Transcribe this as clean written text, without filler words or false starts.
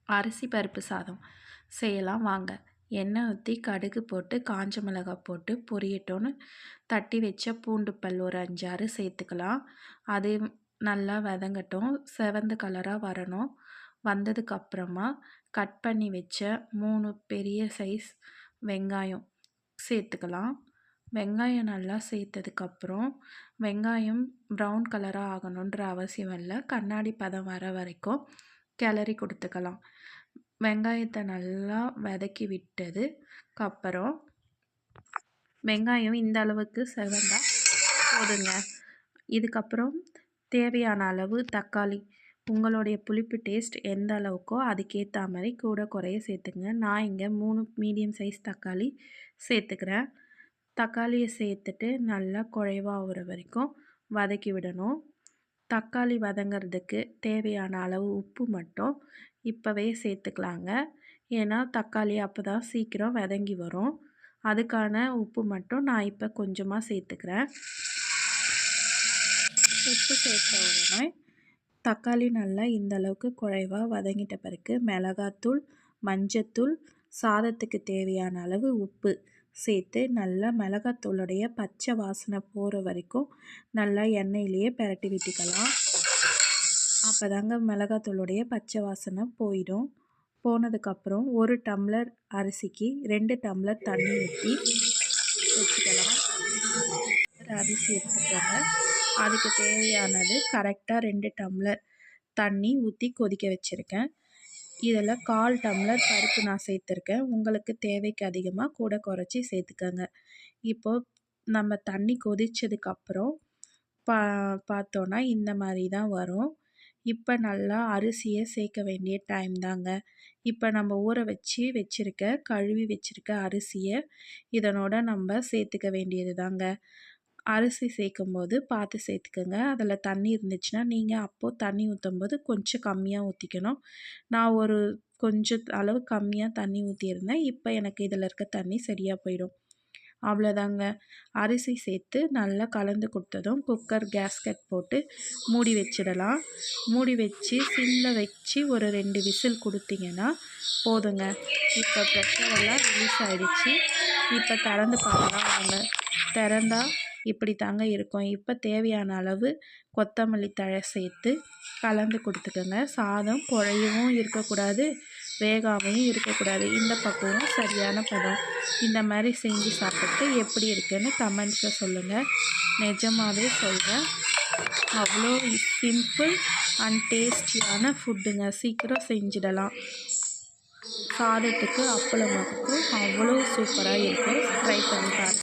அரிசி பருப்பு சாதம் செய்யலாம் வாங்க. எண்ணெய் ஊற்றி கடுகு போட்டு காஞ்ச மிளகாய் போட்டு பொரியட்டோன்னு தட்டி வச்ச பூண்டு பல் ஒரு 5 6 சேர்த்துக்கலாம். அது நல்லா வதங்கட்டும், செவந்த கலராக வரணும். வந்ததுக்கப்புறமா கட் பண்ணி வச்ச 3 பெரிய சைஸ் வெங்காயம் சேர்த்துக்கலாம். வெங்காயம் நல்லா சேர்த்ததுக்கப்புறம் வெங்காயம் ப்ரௌன் கலராக ஆகணுன்ற அவசியம் இல்லை, கண்ணாடி பதம் வர வரைக்கும் கிளறி கொடுத்துக்கலாம். வெங்காயத்தை நல்லா வதக்கி விட்டதுக்கப்புறம் வெங்காயம் இந்த அளவுக்கு செவந்தா போதுங்க. இதுக்கப்புறம் தேவையான அளவு தக்காளி, உங்களுடைய புளிப்பு டேஸ்ட் எந்த அளவுக்கோ அதுக்கேற்ற மாதிரி கூட குறைய சேர்த்துங்க. நான் இங்கே 3 மீடியம் சைஸ் தக்காளி சேர்த்துக்கிறேன். தக்காளியை சேர்த்துட்டு நல்லா குழைவாகிற வரைக்கும் வதக்கி விடணும். தக்காளி வதங்கிறதுக்கு தேவையான அளவு உப்பு மட்டும் இப்போவே சேர்த்துக்கலாங்க. ஏன்னா தக்காளி அப்போ தான் சீக்கிரம் வதங்கி வரும். அதுக்கான உப்பு மட்டும் நான் இப்போ கொஞ்சமாக சேர்த்துக்கிறேன். உப்பு சேர்த்த உடனே தக்காளி நல்லா இந்த அளவுக்கு குழைவாக வதங்கிட்ட பிறகு மிளகாத்தூள், மஞ்சத்தூள், சாதத்துக்கு தேவையான அளவு உப்பு சேர்த்து நல்லா மிளகாத்தூளுடைய பச்சை வாசனை போகிற வரைக்கும் நல்லா எண்ணெயிலேயே பிரட்டி விட்டுக்கலாம். அப்போ தாங்க மிளகாத்தூளுடைய பச்சை வாசனை போயிடும். போனதுக்கப்புறம் 1 டம்ளர் அரிசிக்கு 2 டம்ளர் தண்ணி ஊற்றி வச்சுக்கலாம். அரிசி எடுத்துக்கோங்க, அதுக்கு தேவையானது கரெக்டாக 2 டம்ளர் தண்ணி ஊற்றி கொதிக்க வச்சுருக்கேன். இதில் 1/4 டம்ளர் பருப்பு நான் சேர்த்துருக்கேன். உங்களுக்கு தேவைக்கு அதிகமாக கூட குறைச்சி சேர்த்துக்கோங்க. இப்போது நம்ம தண்ணி கொதித்ததுக்கப்புறம் பார்த்தோன்னா இந்த மாதிரி தான் வரும். இப்போ நல்லா அரிசியை சேர்க்க வேண்டிய டைம் தாங்க. இப்போ நம்ம ஊற வச்சுருக்க கழுவி வச்சுருக்க அரிசியை இதனோட நம்ம சேர்த்துக்க வேண்டியது தாங்க. அரிசி சேர்க்கும்போது பார்த்து சேர்த்துக்கோங்க. அதில் தண்ணி இருந்துச்சுன்னா நீங்கள் அப்போது தண்ணி ஊற்றும்போது கொஞ்சம் கம்மியாக ஊற்றிக்கணும். நான் ஒரு கொஞ்சம் அளவு கம்மியாக தண்ணி ஊற்றியிருந்தேன். இப்போ எனக்கு இதில் இருக்க தண்ணி சரியாக போயிடும். அவ்வளோதாங்க. அரிசி சேர்த்து நல்லா கலந்து கொடுத்ததும் குக்கர் கேஸ்கட் போட்டு மூடி வச்சிடலாம். மூடி வச்சு சிம்மில் வச்சு ஒரு 2 விசில் கொடுத்தீங்கன்னா போதுங்க. இப்போ ப்ரெஷரெல்லாம் ரிலீஸ் ஆகிடுச்சு. இப்போ திறந்து பார்க்கலாம் வாங்க. திறந்தால் இப்படி தாங்க இருக்கும். இப்போ தேவையான அளவு கொத்தமல்லி தழை சேர்த்து கலந்து கொடுத்துக்கோங்க. சாதம் குழையவும் இருக்கக்கூடாது, வேகாமையும் இருக்கக்கூடாது. இந்த பக்குவம் சரியான பதம். இந்த மாதிரி செஞ்சு சாப்பிட்டு எப்படி இருக்குன்னு கமெண்ட்ஸில் சொல்லுங்கள். நிஜமாகவே சொல்கிறேன், அவ்வளோ சிம்பிள் அண்ட் டேஸ்டியான ஃபுட்டுங்க. சீக்கிரம் செஞ்சிடலாம். சாதத்துக்கு அப்பளமுக்கும் அவ்வளோ சூப்பராக இருக்கும். ட்ரை பண்ணி பாருங்கள்.